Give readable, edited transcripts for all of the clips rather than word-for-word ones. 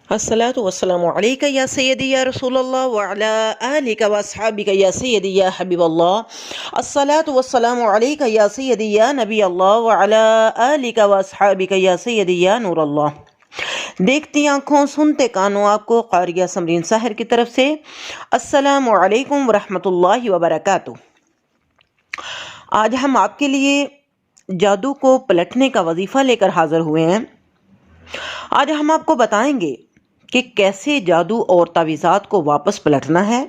الصلاة والسلام عليك يا سيدي يا رسول الله وعلى آلك وأصحابك يا سيدي يا حبيب الله. الصلاة والسلام عليك يا سيدي يا نبی اللہ وعلى آلك وأصحابك يا سيدي يا نور اللہ. دیکھتی آنکھوں سنتے کانوں آپ کو قاریہ سمرین ساحر کی طرف سے السلام علیکم ورحمۃ اللہ وبرکاتہ. آج ہم آپ کے لیے جادو کو پلٹنے کا وظیفہ لے کر حاضر ہوئے ہیں. آج ہم آپ کو بتائیں گے کہ کیسے جادو اور تعویذات کو واپس پلٹنا ہے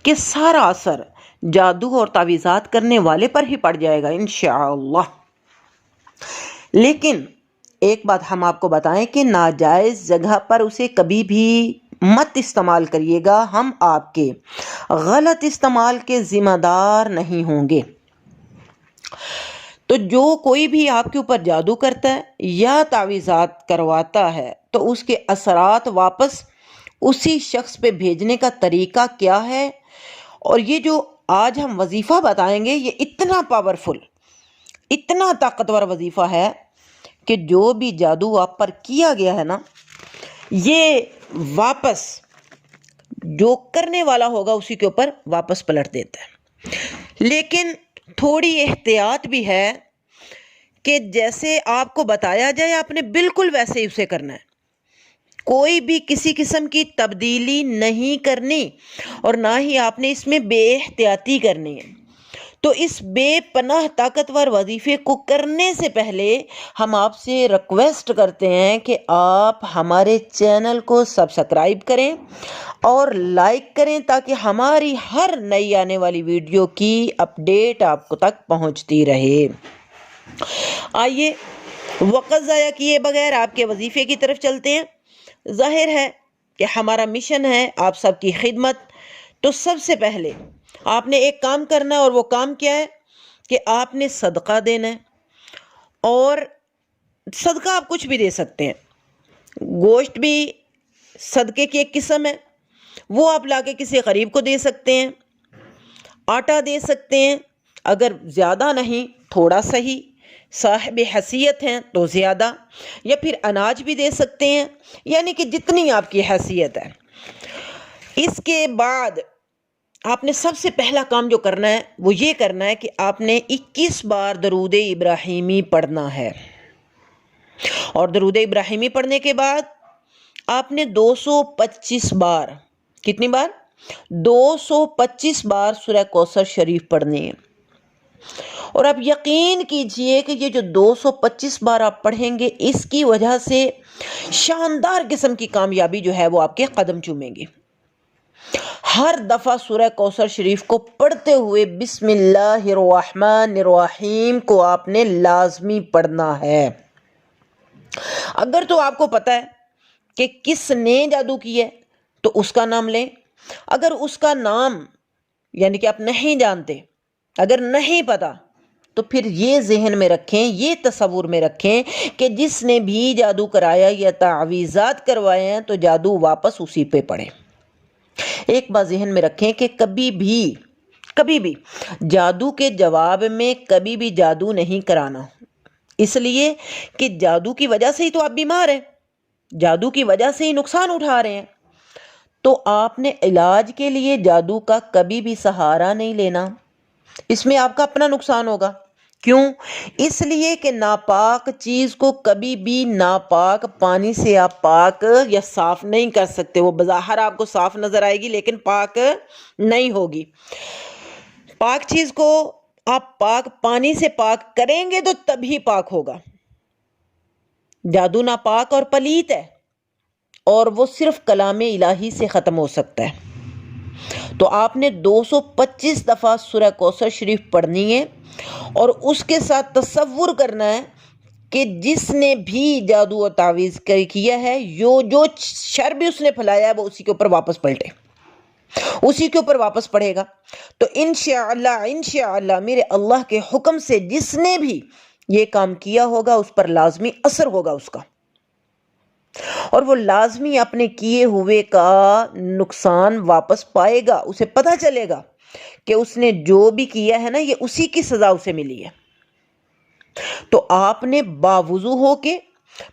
کہ سارا اثر جادو اور تعویذات کرنے والے پر ہی پڑ جائے گا انشاءاللہ. لیکن ایک بات ہم آپ کو بتائیں کہ ناجائز جگہ پر اسے کبھی بھی مت استعمال کریے گا. ہم آپ کے غلط استعمال کے ذمہ دار نہیں ہوں گے. تو جو کوئی بھی آپ کے اوپر جادو کرتا ہے یا تعویذات کرواتا ہے تو اس کے اثرات واپس اسی شخص پہ بھیجنے کا طریقہ کیا ہے، اور یہ جو آج ہم وظیفہ بتائیں گے یہ اتنا پاورفل، اتنا طاقتور وظیفہ ہے کہ جو بھی جادو آپ پر کیا گیا ہے نا، یہ واپس جو کرنے والا ہوگا اسی کے اوپر واپس پلٹ دیتا ہے. لیکن تھوڑی احتیاط بھی ہے کہ جیسے آپ کو بتایا جائے آپ نے بالکل ویسے ہی اسے کرنا ہے. کوئی بھی کسی قسم کی تبدیلی نہیں کرنی اور نہ ہی آپ نے اس میں بے احتیاطی کرنی ہے. تو اس بے پناہ طاقتور وظیفے کو کرنے سے پہلے ہم آپ سے ریکویسٹ کرتے ہیں کہ آپ ہمارے چینل کو سبسکرائب کریں اور لائک کریں تاکہ ہماری ہر نئی آنے والی ویڈیو کی اپڈیٹ آپ کو تک پہنچتی رہے. آئیے وقت ضائع کیے بغیر آپ کے وظیفے کی طرف چلتے ہیں. ظاہر ہے کہ ہمارا مشن ہے آپ سب کی خدمت. تو سب سے پہلے آپ نے ایک کام کرنا ہے، اور وہ کام کیا ہے کہ آپ نے صدقہ دینا ہے. اور صدقہ آپ کچھ بھی دے سکتے ہیں. گوشت بھی صدقے کی ایک قسم ہے، وہ آپ لا کے کسی غریب کو دے سکتے ہیں. آٹا دے سکتے ہیں، اگر زیادہ نہیں تھوڑا سا ہی، صاحب حیثیت ہیں تو زیادہ، یا پھر اناج بھی دے سکتے ہیں، یعنی کہ جتنی آپ کی حیثیت ہے. اس کے بعد آپ نے سب سے پہلا کام جو کرنا ہے وہ یہ کرنا ہے کہ آپ نے 21 بار درود ابراہیمی پڑھنا ہے. اور درود ابراہیمی پڑھنے کے بعد آپ نے 225 بار، کتنی بار؟ 225 بار سورہ کوثر شریف پڑھنی ہے. اور آپ یقین کیجئے کہ یہ جو 225 بار آپ پڑھیں گے اس کی وجہ سے شاندار قسم کی کامیابی جو ہے وہ آپ کے قدم چومیں گے. ہر دفعہ سورہ کوثر شریف کو پڑھتے ہوئے بسم اللہ الرحمن الرحیم کو آپ نے لازمی پڑھنا ہے. اگر تو آپ کو پتہ ہے کہ کس نے جادو کیا ہے تو اس کا نام لیں. اگر اس کا نام یعنی کہ آپ نہیں جانتے، اگر نہیں پتا، تو پھر یہ ذہن میں رکھیں، یہ تصور میں رکھیں کہ جس نے بھی جادو کرایا یا تعویذات کروائے ہیں تو جادو واپس اسی پہ پڑے. ایک بات ذہن میں رکھیں کہ کبھی بھی جادو کے جواب میں کبھی بھی جادو نہیں کرانا. اس لیے کہ جادو کی وجہ سے ہی تو آپ بیمار ہیں، جادو کی وجہ سے ہی نقصان اٹھا رہے ہیں. تو آپ نے علاج کے لیے جادو کا کبھی بھی سہارا نہیں لینا، اس میں آپ کا اپنا نقصان ہوگا. کیوں؟ اس لیے کہ ناپاک چیز کو کبھی بھی ناپاک پانی سے آپ پاک یا صاف نہیں کر سکتے. وہ بظاہر آپ کو صاف نظر آئے گی لیکن پاک نہیں ہوگی. پاک چیز کو آپ پاک پانی سے پاک کریں گے تو تبھی پاک ہوگا. جادو ناپاک اور پلیت ہے، اور وہ صرف کلام الہی سے ختم ہو سکتا ہے. تو آپ نے 225 دفعہ سورہ کوثر شریف پڑھنی ہے، اور اس کے ساتھ تصور کرنا ہے کہ جس نے بھی جادو و تعویذ کیا ہے، جو شر بھی اس نے پھیلایا ہے وہ اسی کے اوپر واپس پلٹے، اسی کے اوپر واپس پڑے گا. تو انشاءاللہ میرے اللہ کے حکم سے جس نے بھی یہ کام کیا ہوگا اس پر لازمی اثر ہوگا اس کا، اور وہ لازمی اپنے کیے ہوئے کا نقصان واپس پائے گا. اسے پتہ چلے گا کہ اس نے جو بھی کیا ہے نا یہ اسی کی سزا اسے ملی ہے. تو آپ نے باوضو ہو کے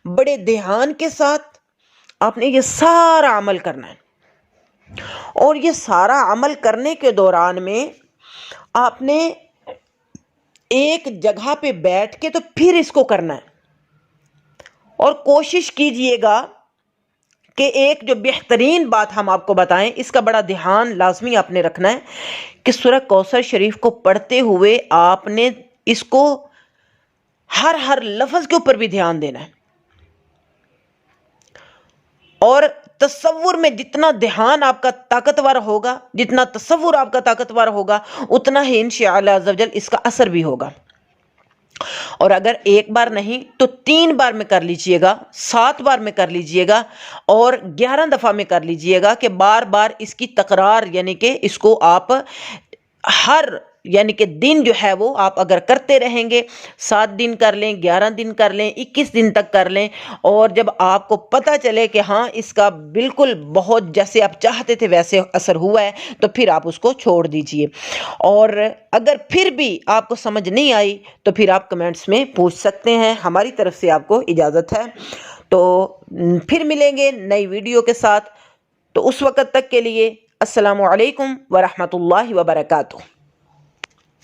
بڑے دھیان کے ساتھ آپ نے یہ سارا عمل کرنا ہے، اور یہ سارا عمل کرنے کے دوران میں آپ نے ایک جگہ پہ بیٹھ کے تو پھر اس کو کرنا ہے، اور کوشش کیجئے گا کہ ایک جو بہترین بات ہم آپ کو بتائیں، اس کا بڑا دھیان لازمی آپ نے رکھنا ہے کہ سورہ کوثر شریف کو پڑھتے ہوئے آپ نے اس کو ہر لفظ کے اوپر بھی دھیان دینا ہے، اور تصور میں جتنا دھیان آپ کا طاقتور ہوگا، جتنا تصور آپ کا طاقتور ہوگا، اتنا ہی انشاءاللہ عز و جل اس کا اثر بھی ہوگا۔ اور اگر ایک بار نہیں تو 3 بار میں کر لیجئے گا، 7 بار میں کر لیجئے گا، اور 11 دفعہ میں کر لیجئے گا، کہ بار بار اس کی تکرار، یعنی کہ اس کو آپ یعنی کہ دن جو ہے وہ آپ اگر کرتے رہیں گے، 7 دن کر لیں، 11 دن کر لیں، 21 دن تک کر لیں، اور جب آپ کو پتہ چلے کہ ہاں اس کا بالکل بہت جیسے آپ چاہتے تھے ویسے اثر ہوا ہے، تو پھر آپ اس کو چھوڑ دیجئے۔ اور اگر پھر بھی آپ کو سمجھ نہیں آئی تو پھر آپ کمنٹس میں پوچھ سکتے ہیں، ہماری طرف سے آپ کو اجازت ہے۔ تو پھر ملیں گے نئی ویڈیو کے ساتھ، تو اس وقت تک کے لیے السلام علیکم ورحمۃ اللہ وبرکاتہ۔